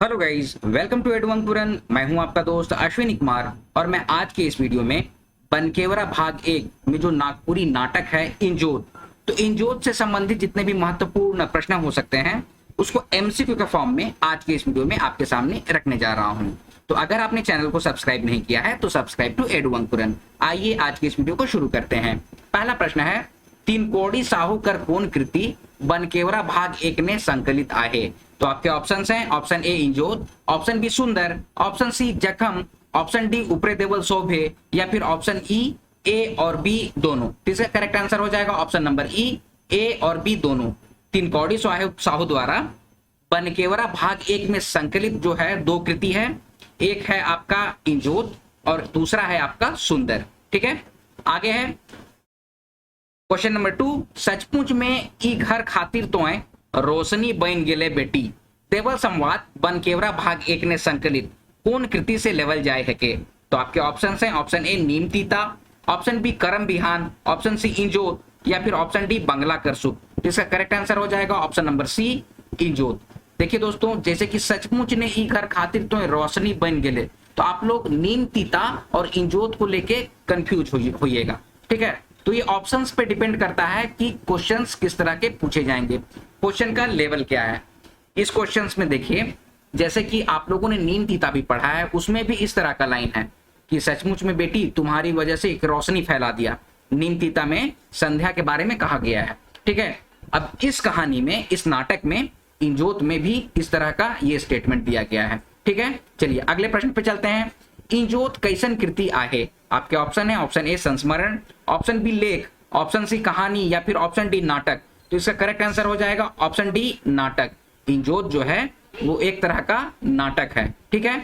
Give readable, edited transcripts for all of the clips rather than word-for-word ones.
Hello guys, welcome to Edu Ankuran. मैं हूं आपका दोस्त अश्विनी कुमार और मैं आज के इस वीडियो में बनकेवरा भाग 1 में जो नागपुरी नाटक है इंजोत, तो इंजोत से संबंधित जितने भी महत्वपूर्ण प्रश्न हो सकते हैं उसको एमसीक्यू के फॉर्म में आज के इस वीडियो में आपके सामने रखने जा रहा हूं। तो अगर आपने चैनल को सब्सक्राइब नहीं किया है तो सब्सक्राइब टू एडू अंकुरन। आइए आज के इस वीडियो को शुरू करते हैं। पहला प्रश्न है, तीन कोड़ी साहूकर कोण कृति बनकेवरा भाग 1 में संकलित आहे। तो आपके ऑप्शंस हैं, ऑप्शन ए इंजोत, ऑप्शन बी सुंदर, ऑप्शन सी जखम, ऑप्शन डी उपरे देवल शोभे या फिर ऑप्शन ई ए और बी दोनों। तो इसका करेक्ट आंसर हो जाएगा ऑप्शन नंबर ई, ए और बी दोनों। तीन कौड़ी साहू द्वारा बनकेवरा भाग 1 में संकलित जो है दो कृति है, एक है आपका इंजोत और दूसरा है आपका सुंदर। ठीक है, आगे है क्वेश्चन नंबर 2, सचमुच में ई घर खातिर तोय रोशनी बन गेले बेटी देवल संवाद बनकेवरा भाग 1 ने संकलित कौन कृति से लेवल जाए है के। तो आपके ऑप्शंस हैं, ऑप्शन ए नीम तीता, ऑप्शन बी करम बिहान, ऑप्शन सी इंजोत या फिर ऑप्शन डी बंगला करसुक। तो इसका करेक्ट आंसर हो जाएगा ऑप्शन नंबर सी इंजोत। देखिए दोस्तों, जैसे कि सचमुच ने ई घर खातिर तो रोशनी बन गेले, तो आप लोग नीम तीता और इंजोत को लेके कंफ्यूज होइएगा। ठीक है, तो ये ऑप्शंस पे डिपेंड करता है कि क्वेश्चंस किस तरह के पूछे जाएंगे, क्वेश्चन का लेवल क्या है। इस क्वेश्चंस में देखिए, जैसे कि आप लोगों ने नीम तीता भी पढ़ा है, उसमें भी इस तरह का लाइन है कि सचमुच में बेटी तुम्हारी वजह से एक रोशनी फैला दिया। नीम तीता में संध्या के बारे में कहा गया है। ठीक है, अब इस कहानी में, इस नाटक में इंजोत में भी इस तरह का ये स्टेटमेंट दिया गया है। ठीक है, चलिए अगले प्रश्न पे चलते हैं। इंजोत कैसन कृति आहे। आपके ऑप्शन है, ऑप्शन ए संस्मरण, ऑप्शन बी लेख, ऑप्शन सी कहानी या फिर ऑप्शन डी नाटक। तो इसका करेक्ट आंसर हो जाएगा ऑप्शन डी नाटक। इंजोत जो है वो एक तरह का नाटक है। ठीक है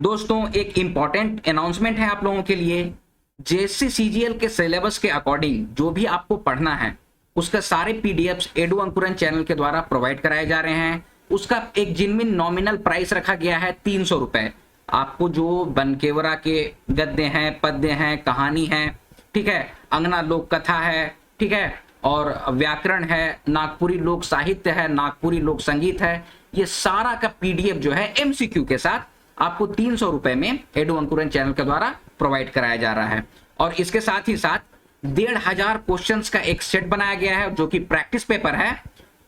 दोस्तों, एक इंपॉर्टेंट अनाउंसमेंट है आप लोगों के लिए। जेएससी सीजीएल के सिलेबस के अकॉर्डिंग जो भी आपको पढ़ना है उसका सारे पीडीएफ्स एडू अंकुरन चैनल के द्वारा प्रोवाइड कराए जा रहे हैं। उसका एक जिनमिन नॉमिनल प्राइस रखा गया है 300 रुपए। आपको जो बनकेवरा के गद्य हैं, पद्य हैं, कहानी है, ठीक है, अंगना लोक कथा है, ठीक है, और व्याकरण है, नागपुरी लोक साहित्य है, नागपुरी लोक संगीत है, ये सारा का पीडीएफ जो है एमसीक्यू के साथ आपको 300 रुपए में एडू अंकुरन चैनल के द्वारा प्रोवाइड कराया जा रहा है। और इसके साथ ही साथ 1500 क्वेश्चंस का एक सेट बनाया गया है जो कि प्रैक्टिस पेपर है,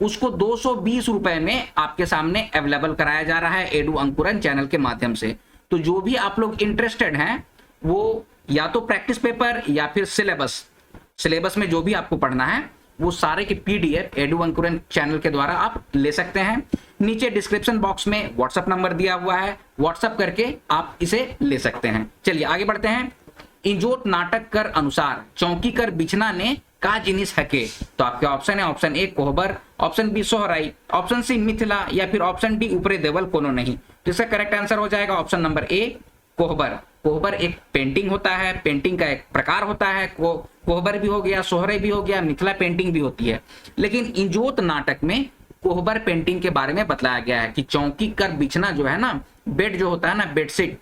उसको 220 रुपए में आपके सामने अवेलेबल कराया जा रहा है एडू अंकुरन चैनल के माध्यम से। तो जो भी आप लोग इंटरेस्टेड हैं वो या तो प्रैक्टिस पेपर या फिर सिलेबस में जो भी आपको पढ़ना है वो सारे के पीडीएफ एडू अंकुरन चैनल के द्वारा आप ले सकते हैं। नीचे डिस्क्रिप्शन बॉक्स में व्हाट्सएप नंबर दिया हुआ है, व्हाट्सएप करके आप इसे ले सकते हैं। चलिए आगे बढ़ते हैं। इंजोत नाटक कर अनुसार चौकी कर बिछना ने का जिनिस हके। तो आपके ऑप्शन है, option A Kohbar, option B Sohrai, option C Mithila या फिर ऑप्शन डी उपरे देवल कोनो नहीं। तो इसका करेक्ट आंसर हो जाएगा ऑप्शन नंबर ए कोहबर। कोहबर एक पेंटिंग होता है, पेंटिंग का एक प्रकार होता है। कोहबर भी हो गया, सोहरे भी हो गया, मिथिला पेंटिंग भी होती है। लेकिन इंजोत नाटक में कोहबर पेंटिंग के बारे में बताया गया है कि चौकी कर बिछना जो है ना, बेड जो होता है ना, बेडशीट,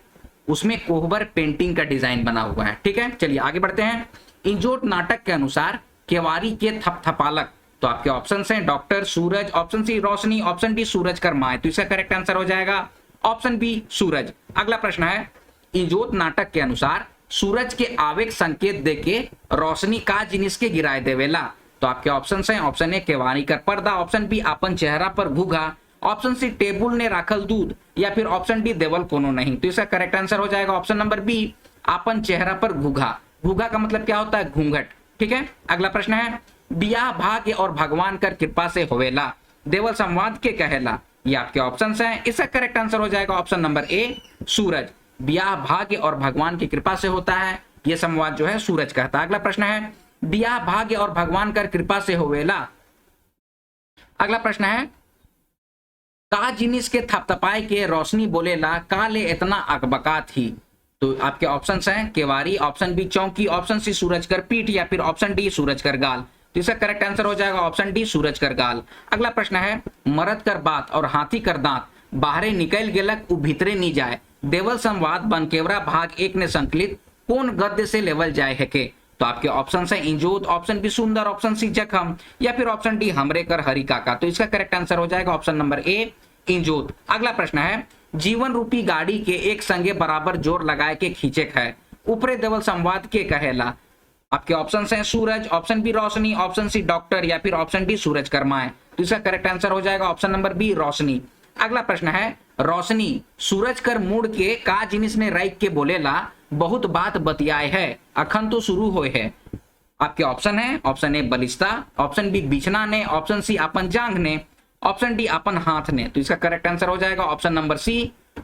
उसमें कोहबर पेंटिंग का डिजाइन बना हुआ है। ठीक है, चलिए आगे बढ़ते हैं। इंजोत नाटक के अनुसार केवारी के थपथपालक। तो आपके ऑप्शन हैं डॉक्टर सूरज, ऑप्शन सी रोशनी, ऑप्शन डी सूरज कर माए। तो इसका करेक्ट आंसर हो जाएगा ऑप्शन बी सूरज। अगला प्रश्न है, इंजोत नाटक के अनुसार सूरज के आवेग संकेत देके रोशनी का जिनिस के गिराए देवेला। तो आपके ऑप्शन हैं, ऑप्शन ए केवारी कर पर्दा, ऑप्शन बी अपन चेहरा पर घूघा, ऑप्शन सी टेबुल ने राखल दूध या फिर ऑप्शन डी देवल कोनो नहीं। तो इसका करेक्ट आंसर हो जाएगा ऑप्शन नंबर बी अपन चेहरा पर घूघा। घूघा का मतलब क्या होता है? घूंघट। ठीक है, अगला प्रश्न है, बियाह भाग्य और भगवान कर कृपा से होवेला देवल संवाद के कहेला। ये आपके ऑप्शन हैं। इसका करेक्ट आंसर हो जाएगा ऑप्शन नंबर ए सूरज। बियाह भाग्य और भगवान की कृपा से होता है, यह संवाद जो है सूरज कहता है। अगला प्रश्न है, बियाह भाग्य और भगवान कर कृपा से होवेला। अगला प्रश्न है, का जिनिस के थपथपाए के रोशनी बोलेला का ले इतना अकबका थी। तो आपके ऑप्शंस हैं केवारी, ऑप्शन बी चौकी, ऑप्शन सी सूरज कर पीठ या फिर ऑप्शन डी सूरज कर गाल। तो इसका करेक्ट आंसर हो जाएगा ऑप्शन डी सूरज कर गाल। अगला प्रश्न है, मरद कर बात और हाथी कर दांत बाहरे निकल गेलक उ भीतरे नहीं जाए देवल संवाद बनकेवरा भाग 1 ने संकलित कौन गद्य से लेवल जाए है के। तो आपके ऑप्शन है इंजोत, ऑप्शन बी सुंदर, ऑप्शन सी जखम या फिर ऑप्शन डी हमरे कर हरि काका। तो इसका करेक्ट आंसर हो जाएगा ऑप्शन नंबर ए इंजोत। अगला प्रश्न है, जीवन रूपी गाड़ी के एक संगे बराबर जोर लगाए के खींचे है, ऊपरे देवल संवाद के कहेला। आपके ऑप्शन हैं सूरज, ऑप्शन बी रोशनी, ऑप्शन सी डॉक्टर या फिर ऑप्शन डी सूरज कर्माएं। तो इसका करेक्ट आंसर हो जाएगा ऑप्शन नंबर बी रोशनी। अगला प्रश्न है, रोशनी सूरज कर मुड़ के का जिनिस ने राइक के बोलेला बहुत बात बतियाए है, अखन तो शुरू होए है। आपके ऑप्शन है, ऑप्शन ए बलिस्ता, ऑप्शन बी बिछना ने, ऑप्शन सी अपन जांग ने, ऑप्शन डी अपन हाथ ने। तो इसका करेक्ट आंसर हो जाएगा ऑप्शन नंबर सी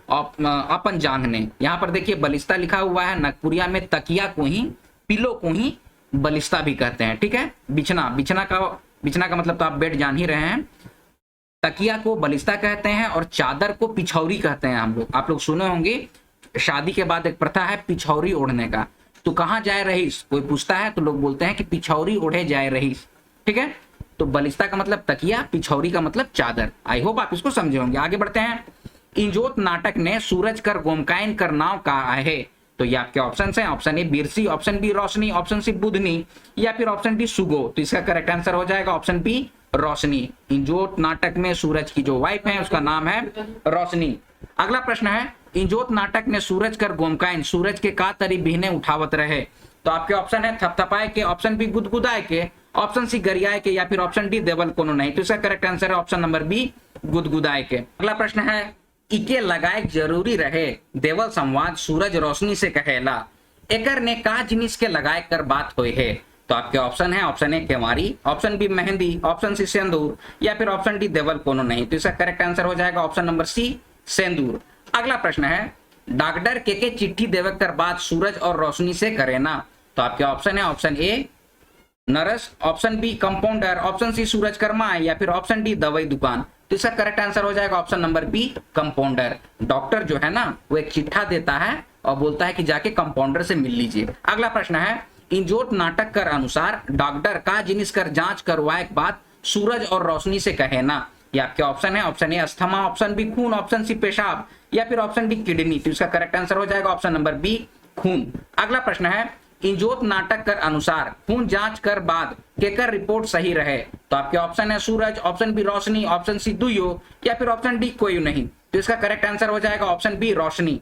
अपन जांग ने। यहां पर देखिए बलिस्ता लिखा हुआ है, नागपुरिया में तकिया को ही, पिलो को ही बलिस्ता भी कहते हैं, ठीक है। बिछना, बिछना का मतलब तो आप बेड जान ही रहे हैं। तकिया को बलिस्ता कहते हैं और चादर को पिछौरी कहते हैं। हम लोग, आप लोग सुने होंगे शादी के बाद एक प्रथा है पिछौरी ओढ़ने का। तो कहाँ जाए रहीस, कोई पूछता है तो लोग बोलते हैं कि पिछौरी ओढ़े जाए रहीस, ठीक है। तो बलिस्ता का मतलब तकिया, पिछौरी का मतलब चादर। आई होप आप इसको समझे होंगे। आगे बढ़ते हैं, इंजोत नाटक ने सूरज कर गोमकाइन कर नाव कहा है। तो ये आपके ऑप्शन हैं, option A Birsi, option B Roshni, option C Budhni या फिर ऑप्शन डी सुगो। तो इसका करेक्ट आंसर हो जाएगा ऑप्शन बी रोशनी। इंजोत नाटक में सूरज की जो वाइफ है उसका नाम है रोशनी। अगला प्रश्न है, इंजोत नाटक ने सूरज कर गोमकाइन सूरज के का तरी बिहने उठावत रहे। तो आपके ऑप्शन है थपथपाए के, ऑप्शन बी गुदगुदाए के, ऑप्शन सी गरियाए के या फिर ऑप्शन डी देवल कोनो नहीं। तो इसका करेक्ट आंसर है ऑप्शन नंबर बी गुदगुदाए के। अगला प्रश्न है, इके लगाए जरूरी रहे देवल संवाद सूरज रोशनी से कहेला, एकर ने का जिनिस के लगाए कर बात होए है। तो आपके ऑप्शन है, option A Kewari, option B मेहंदी, ऑप्शन सी सिंदूर या फिर ऑप्शन डी देवल कोनो नहीं। तो इसका करेक्ट आंसर हो जाएगा ऑप्शन नंबर सी सिंदूर। अगला प्रश्न है, डॉक्टर के चिट्ठी देवे कर बात सूरज और रोशनी से करे ना। तो आपके ऑप्शन है, option A nurse, option B compounder, option C Suraj Karma या फिर ऑप्शन डी दवाई दुकान। तो इसका करेक्ट आंसर हो जाएगा option number B compounder. Doctor जो है ना वो एक चिट्ठा देता है और बोलता है कि जाके कंपाउंडर से मिल लीजिए। अगला प्रश्न है, इंजोत नाटक कर अनुसार डॉक्टर का जिनिस कर जांच करवाए बात सूरज और रोशनी से कहे ना। ये आपके ऑप्शन है, option A asthma, option B खून, ऑप्शन सी पेशाब या फिर ऑप्शन डी किडनी। तो इसका करेक्ट आंसर हो जाएगा ऑप्शन नंबर बी खून। अगला प्रश्न है, इंजोत नाटक कर अनुसार खून जांच कर बाद केकर रिपोर्ट सही रहे। तो आपके ऑप्शन है सूरज, ऑप्शन बी रोशनी, ऑप्शन सी दुयो या फिर ऑप्शन डी कोई नहीं। तो इसका करेक्ट आंसर हो जाएगा ऑप्शन बी रोशनी।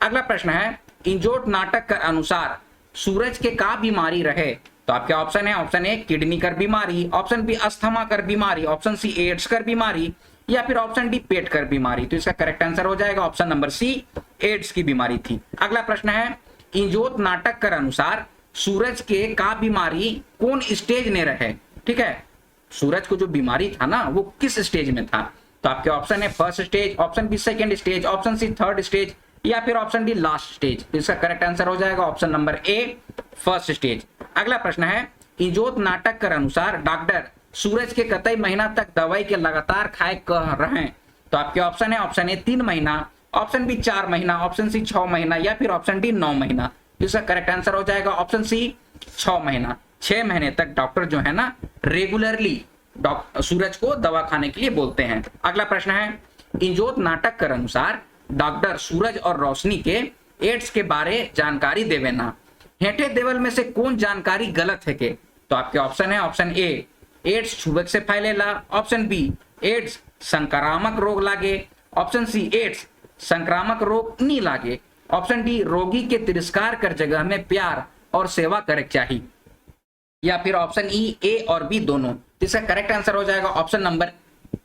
अगला प्रश्न है, इंजोत नाटक कर अनुसार सूरज के का बीमारी रहे। तो आपके ऑप्शन है, ऑप्शन ए किडनी कर बीमारी, ऑप्शन बी अस्थमा कर बीमारी, ऑप्शन सी एड्स कर बीमारी या फिर ऑप्शन डी पेट कर बीमारी। तो इसका करेक्ट आंसर हो जाएगा ऑप्शन नंबर सी एड्स की बीमारी थी। अगला प्रश्न है, इंजोत नाटक कर अनुसार सूरज के का बीमारी कौन स्टेज ने रहे। ठीक है, सूरज को जो बीमारी था ना वो किस स्टेज में था। तो आपके ऑप्शन है first stage, option B second stage, option C third stage या फिर ऑप्शन डी लास्ट स्टेज। तो इसका करेक्ट आंसर हो जाएगा option number A first stage. अगला प्रश्न है, इंजोत नाटक कर अनुसार डॉक्टर सूरज के कतई महीना तक दवाई के लगातार खाए कह रहे। तो आपके ऑप्शन है, ऑप्शन ए 3 महीना, ऑप्शन बी 4 महीना, ऑप्शन सी 6 महीना या फिर ऑप्शन डी 9 महीना। इसका करेक्ट आंसर हो जाएगा ऑप्शन सी 6 महीना। 6 महीने तक डॉक्टर जो है ना रेगुलरली सूरज को दवा खाने के लिए बोलते हैं। अगला प्रश्न है, इंजोत नाटक कर अनुसार डॉक्टर सूरज और रोशनी के एड्स के बारे जानकारी देवे ना। हेठे देवल में से कौन जानकारी गलत है के। तो आपके ऑप्शन है, ऑप्शन ए एड्स छुबक से फैलेला, ऑप्शन बी एड्स संक्रामक रोग लागे, ऑप्शन सी एड्स संक्रामक रोग नहीं लागे, ऑप्शन डी रोगी के तिरस्कार कर जगह में प्यार और सेवा करे चाहिए या फिर ऑप्शन ई ए और बी दोनों। इसका करेक्ट आंसर हो जाएगा ऑप्शन नंबर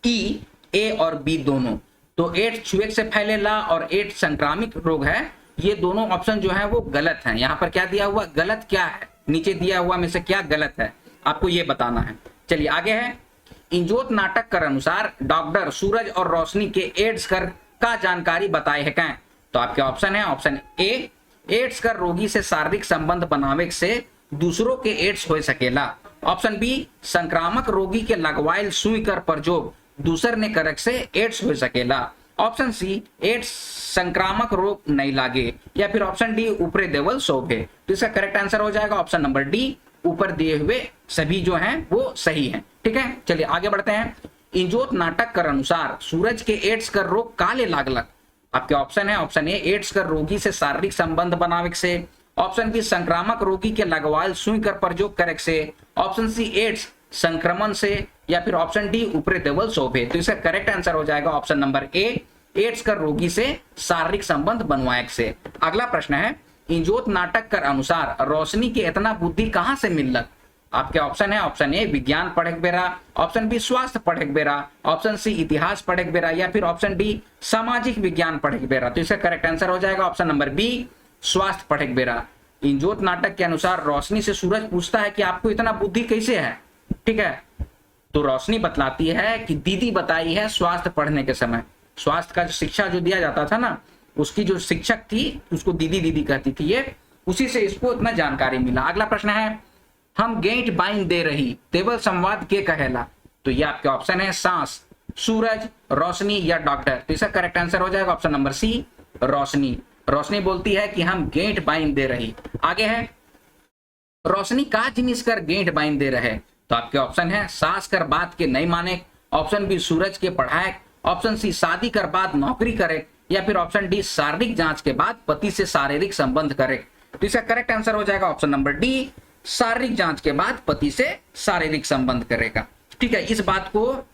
ई ए और बी दोनों। तो एड्स छुए से फैलेला और एड्स संक्रामक रोग है, ये दोनों ऑप्शन जो है वो गलत हैं। यहाँ पर क्या दिया हुआ, गलत क्या है, नीचे दिया हुआ में से क्या गलत है आपको ये बताना है। चलिए आगे है, इंजोत नाटक कर अनुसार डॉक्टर सूरज और रोशनी के एड्स कर का जानकारी बताए है क्या। तो आपके ऑप्शन है, ऑप्शन ए एड्स कर रोगी से शारीरिक संबंध बनावे से दूसरों के एड्स हो सकेला, ऑप्शन बी संक्रामक रोगी के लगवाइल सुई कर प्रयोग दूसर ने करक से एड्स हो सकेला, ऑप्शन सी एड्स संक्रामक रोग नहीं लागे या फिर ऑप्शन डी ऊपरे देवल शोभे। तो इसका करेक्ट आंसर हो जाएगा ऑप्शन नंबर डी ऊपर दिए हुए सभी जो हैं वो सही हैं। ठीक है, चलिए आगे बढ़ते हैं। इंजोत नाटक कर अनुसार सूरज के एड्स कर रोग काले लागलक। आपके ऑप्शन है, ऑप्शन ए एड्स कर रोगी से शारीरिक संबंध बनावे से, ऑप्शन बी संक्रामक रोगी के लगवाल सुई कर प्रयोग करे से, ऑप्शन सी एड्स संक्रमण से, या फिर ऑप्शन डी ऊपरी देवल शोभे। तो इसका करेक्ट आंसर हो जाएगा ऑप्शन नंबर ए, एड्स कर रोगी से शारीरिक संबंध बनवाएक से। अगला प्रश्न है, इंजोत नाटक कर अनुसार रोशनी के इतना बुद्धि कहां से मिलक। आपके ऑप्शन है, ऑप्शन ए विज्ञान पढ़ेक बेरा, ऑप्शन बी स्वास्थ्य पढ़ेक बेरा, ऑप्शन सी इतिहास पढ़ेक बेरा, या फिर ऑप्शन डी सामाजिक विज्ञान पढ़ेक बेरा। तो इसका करेक्ट आंसर हो जाएगा ऑप्शन नंबर बी, स्वास्थ्य पढ़ेक बेरा। इंजोत नाटक के अनुसार रोशनी से सूरज पूछता है कि आपको इतना बुद्धि कैसे है, ठीक है। तो रोशनी बतलाती है कि दीदी बताई है स्वास्थ्य पढ़ने के समय, स्वास्थ्य का शिक्षा जो दिया जाता था ना, उसकी जो शिक्षक थी उसको दीदी दीदी कहती थी, ये उसी से इसको इतना जानकारी मिला। अगला प्रश्न है, हम गेंट बाइन दे रही तेवल संवाद के कहेला। तो ये आपके ऑप्शन है, सांस, सूरज, रोशनी या डॉक्टर। तो इसका करेक्ट आंसर हो जाएगा ऑप्शन नंबर सी, रोशनी। रोशनी बोलती है कि हम गेंट बाइन दे रही। आगे है, रोशनी का जिनिस कर गेंट बाइन दे रहे। तो आपके ऑप्शन है, सास कर बात के नहीं माने, ऑप्शन बी सूरज के पढ़ाए, ऑप्शन सी शादी कर बाद नौकरी करे, या फिर ऑप्शन डी शारीरिक जांच के बाद पति से शारीरिक संबंध करे। तो इसका करेक्ट आंसर हो जाएगा ऑप्शन नंबर डी, शारीरिक जांच के बाद पति से शारीरिक संबंध करेगा, ठीक है। इस बात को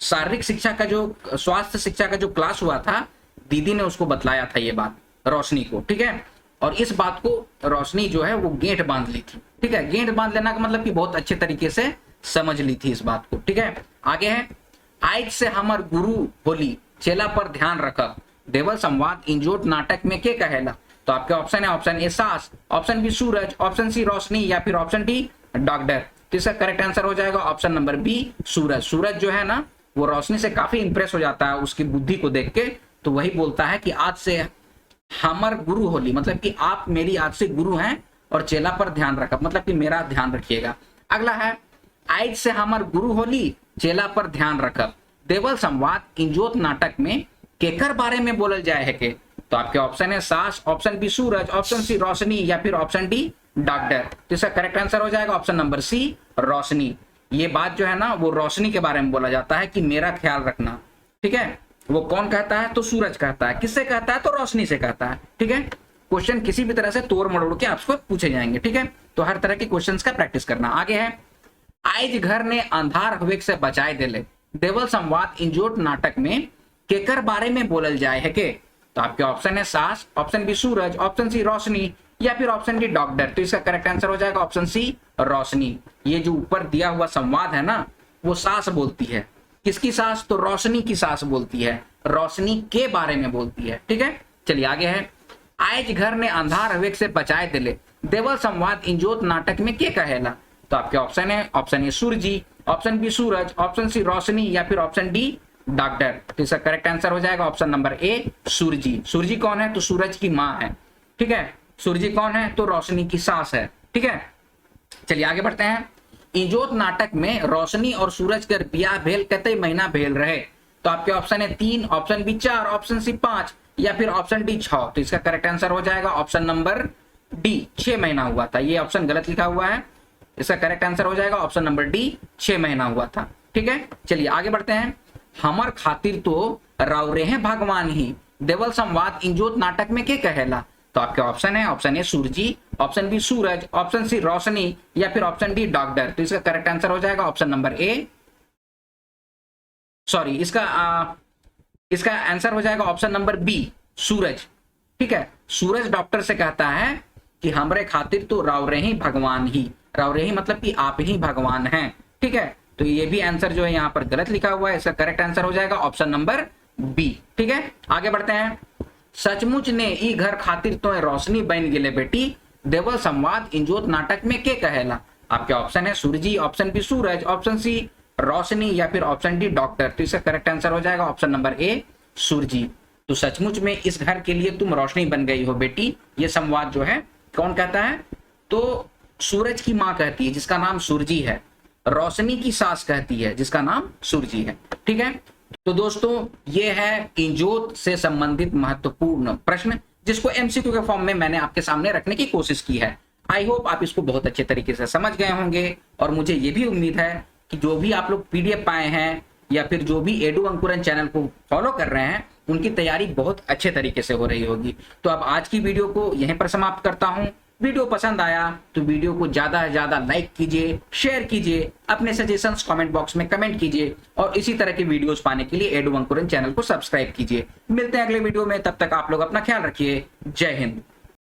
शारीरिक शिक्षा का जो स्वास्थ्य शिक्षा का जो क्लास हुआ था, दीदी ने उसको बतलाया था ये बात रोशनी को, ठीक है। और इस बात को रोशनी जो है वो गेंट बांध ली थी, ठीक है। गेंट बांध लेना का मतलब कि बहुत अच्छे तरीके से समझ ली थी इस बात को, ठीक है। आगे है, आज से हमार गुरु होली चेला पर ध्यान रखब देवल संवाद इंजोट नाटक में के कहेला। तो आपके ऑप्शन है, ऑप्शन ए सास, option B Suraj, option C Roshni, या फिर ऑप्शन डी डॉक्टर। तो इसका करेक्ट आंसर हो जाएगा ऑप्शन नंबर बी, सूरज। सूरज जो है ना वो रोशनी से काफी इंप्रेस हो जाता है उसकी बुद्धि को देख के, तो वही बोलता है कि आज से हमार गुरु होली, मतलब कि आप मेरी आज से गुरु हैं और चेला पर ध्यान रखब, मतलब कि मेरा ध्यान रखिएगा। अगला है, आज से हमार गुरु होली चेला पर ध्यान रखब देवल संवाद इंजोत नाटक में केकर बारे में बोलल जाए है के। तो आपके ऑप्शन है, सास, option B Suraj, option C Roshni, या फिर ऑप्शन डी डॉक्टर। तो इसका करेक्ट आंसर हो जाएगा ऑप्शन नंबर सी, रोशनी। ये बात जो है ना वो रोशनी के बारे में बोला जाता है कि मेरा ख्याल रखना, ठीक है। वो कौन कहता है, तो सूरज कहता है। किससे कहता है, तो रोशनी से कहता है, ठीक है। क्वेश्चन किसी भी तरह से तोड़ मरोड़ के आपको पूछे जाएंगे, ठीक है। तो हर तरह के क्वेश्चंस का प्रैक्टिस करना। आगे है, आज घर ने अंधार हुए से बचाए दिले देवल संवाद इंजोट नाटक में केकर बारे में बोलल जाए है के। तो आपके ऑप्शन है, सास, option B Suraj, option C Roshni, या फिर ऑप्शन डी डॉक्टर। तो इसका करेक्ट आंसर हो जाएगा ऑप्शन सी, रोशनी। ये जो ऊपर दिया हुआ संवाद है ना वो सास बोलती है। किसकी सास, तो रोशनी की सास बोलती है, रोशनी के बारे में बोलती है, ठीक है। चलिए आगे है, आज घर ने अंधार हुए से बचाए दिले देवल संवाद इंजोत नाटक में के कहेला। तो आपके ऑप्शन है, option A Suraji, option B Suraj, option C Roshni, या फिर ऑप्शन डी डॉक्टर। तो इसका करेक्ट आंसर हो जाएगा ऑप्शन नंबर ए, सूरजी। सूरजी कौन है, तो सूरज की माँ है, ठीक है। सूरजी कौन है, तो रोशनी की सास है, ठीक है। चलिए आगे बढ़ते हैं। इंजोत नाटक में रोशनी और सूरज कर बियाह भेल कते महीना भेल रहे। तो आपके ऑप्शन है 3, ऑप्शन बी 4, ऑप्शन सी 5, या फिर ऑप्शन डी 6। तो इसका करेक्ट आंसर हो जाएगा ऑप्शन नंबर डी, 6 महीना हुआ था। ये ऑप्शन गलत लिखा हुआ है, इसका करेक्ट आंसर हो जाएगा ऑप्शन नंबर डी, 6 महीना हुआ था, ठीक है। चलिए आगे बढ़ते हैं। हमर खातिर तो रावरे हैं भगवान ही देवल संवाद इंजोत नाटक में के कहेला। तो आपके ऑप्शन है, option A Suraji, option B Suraj, option C Roshni, या फिर ऑप्शन डी डॉक्टर। तो इसका करेक्ट आंसर हो जाएगा ऑप्शन नंबर ए, सॉरी इसका आंसर हो जाएगा ऑप्शन नंबर बी, सूरज, ठीक है। सूरज डॉक्टर से कहता है कि हमरे खातिर तो रावरे ही भगवान ही, रावरे ही मतलब कि आप ही भगवान हैं, ठीक है। तो ये भी आंसर जो है यहाँ पर गलत लिखा हुआ है, इसका करेक्ट आंसर हो जाएगा ऑप्शन नंबर बी, ठीक है। आगे बढ़ते हैं। सचमुच ने ई घर खातिर तो रोशनी बन गिले बेटी देवल संवाद इंजोत नाटक में के कहेला। आपके ऑप्शन है सूरजी, option B Suraj, option C Roshni, या फिर ऑप्शन डी डॉक्टर। तो इसका करेक्ट आंसर हो जाएगा ऑप्शन नंबर ए, सूरजी। तो सचमुच में इस घर के लिए तुम रोशनी बन गई हो बेटी, ये संवाद जो है कौन कहता है, तो सूरज की माँ कहती है जिसका नाम सूरजी है, रोशनी की सास कहती है जिसका नाम सूरजी है, ठीक है। तो दोस्तों ये है इंजोत से संबंधित महत्वपूर्ण प्रश्न जिसको एमसीक्यू के फॉर्म में मैंने आपके सामने रखने की कोशिश की है। आई होप आप इसको बहुत अच्छे तरीके से समझ गए होंगे, और मुझे ये भी उम्मीद है कि जो भी आप लोग पीडीएफ पाए हैं या फिर जो भी एडू अंकुरन चैनल को फॉलो कर रहे हैं उनकी तैयारी बहुत अच्छे तरीके से हो रही होगी। तो अब आज की वीडियो को यहीं पर समाप्त करता हूं। वीडियो पसंद आया तो वीडियो को ज्यादा से ज्यादा लाइक कीजिए, शेयर कीजिए, अपने सजेशंस कमेंट बॉक्स में कमेंट कीजिए और इसी तरह की वीडियोस पाने के लिए एडु अंकुरन चैनल को सब्सक्राइब कीजिए। मिलते हैं अगले वीडियो में, तब तक आप लोग अपना ख्याल रखिए। जय हिंद।